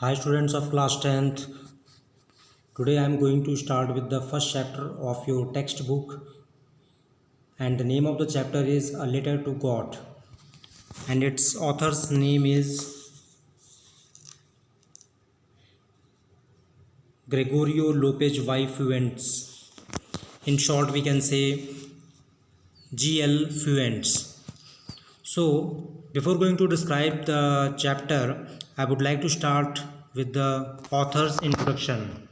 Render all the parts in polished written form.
Hi students of class 10th. Today I am going to start with the first chapter of your textbook, and the name of the chapter is A Letter to God, and its author's name is Gregorio Lopez y Fuentes. In short we can say GL Fuentes. So before going to describe the chapter, I would like to start with the author's introduction.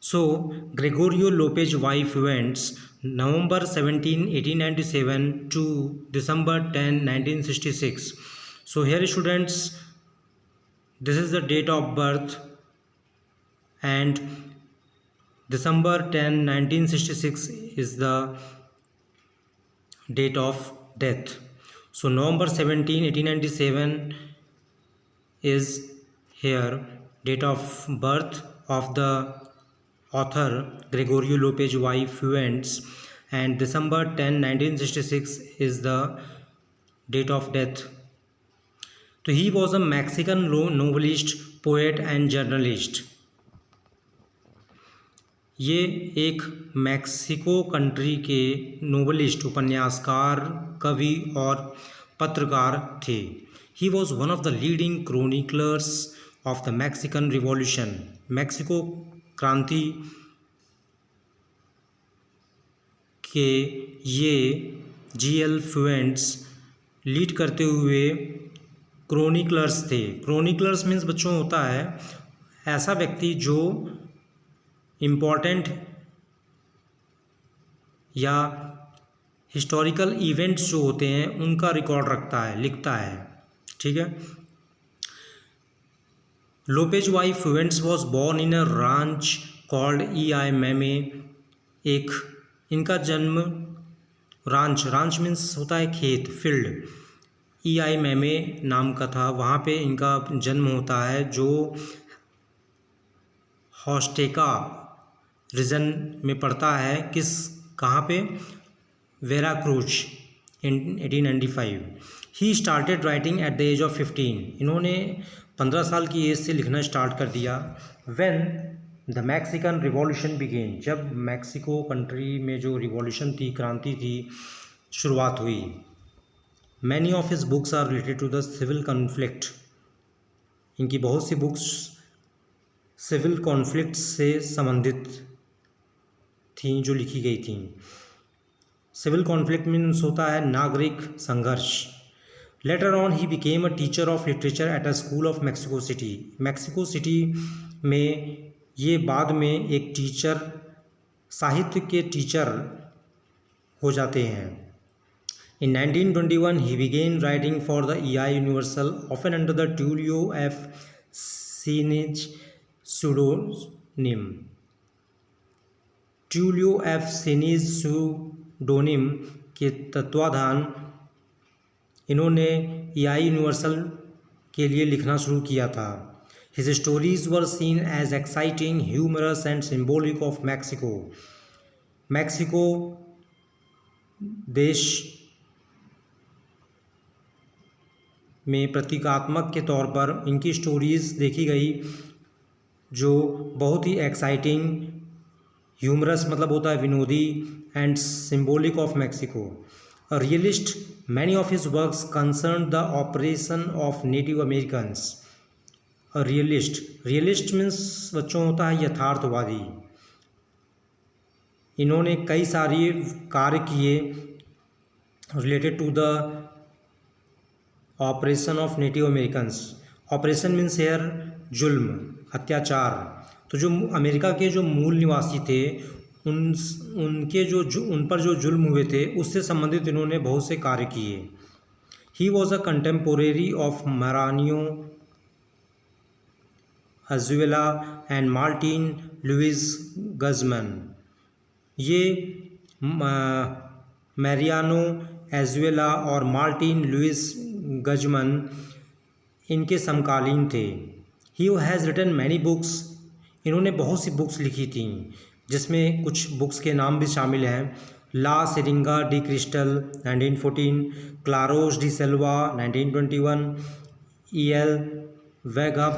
So, Gregorio Lopez y Fuentes, November 17, 1897 to December 10, 1966. So, here students, this is the date of birth, and December 10, 1966 is the date of death. So, November 17, 1897 is here date of birth of the author Gregorio Lopez y Fuentes, and December 10, 1966 is the date of death. So he was a Mexican novelist, poet and journalist. ये एक Mexico country के novelist, उपन्यासकार, कवि और पत्रकार थे. He was one of the leading chroniclers of the Mexican Revolution. Mexico क्रांति के ये GL फ्यूएंट्स लीड करते हुए क्रोनिकलर्स थे. क्रोनिकलर्स मीन्स बच्चों होता है ऐसा व्यक्ति जो इम्पॉर्टेंट या हिस्टोरिकल इवेंट्स जो होते हैं उनका रिकॉर्ड रखता है, लिखता है. ठीक है. Lopez y Fuentes was born in a ranch called El Mamey. एक इनका जन्म रांच मीन्स होता है खेत, फील्ड. ई मेमे नाम का था, वहाँ पे इनका जन्म होता है जो हॉस्टेका रीजन में पड़ता है. कहाँ पे? Veracruz in 1895. He started writing at the age of 15. इन्होंने 15 साल की एज से लिखना स्टार्ट कर दिया. When the Mexican revolution began, जब मैक्सिको कंट्री में जो रिवॉल्यूशन थी, क्रांति थी, शुरुआत हुई. Many of his books are related to the civil conflict. इनकी बहुत सी बुक्स सिविल कॉन्फ्लिक्ट से संबंधित थीं जो लिखी गई थीं. सिविल कॉन्फ्लिक्ट मीन्स होता है नागरिक संघर्ष. Later on he became a teacher of literature at a school of Mexico city. Mexico city में ये बाद में एक टीचर, साहित्य के टीचर हो जाते हैं. In 1921 he began writing for the EI Universal, often under the Tulio F. Sinige pseudonym. Tulio F. Sinige pseudonym के तत्वाधान इन्होंने EI यूनिवर्सल के लिए लिखना शुरू किया था. His stories were seen as exciting, humorous and symbolic of Mexico. Mexico देश में प्रतीकात्मक के तौर पर इनकी स्टोरीज़ देखी गई जो बहुत ही एक्साइटिंग, ह्यूमरस मतलब होता है विनोदी, and symbolic of Mexico. A realist, many of his works concern the oppression of native Americans. A realist means बच्चों होता है यथार्थवादी. इन्होंने कई सारे कार्य किए related to the oppression of native Americans. Oppression means here जुल्म, अत्याचार. तो जो अमेरिका के जो मूल निवासी थे उनके उन पर जो जुल्म हुए थे उससे संबंधित इन्होंने बहुत से कार्य किए. He was a contemporary of Mariano Azuela and Martin Luis Guzman. ये मैरियानो एजुएला और मार्टिन लुइस गजमन इनके समकालीन थे. He has written many books. इन्होंने बहुत सी बुक्स लिखी थी जिसमें कुछ बुक्स के नाम भी शामिल हैं. La Siringa de Cristal 1914, Claros de Selva 1921, El वेगा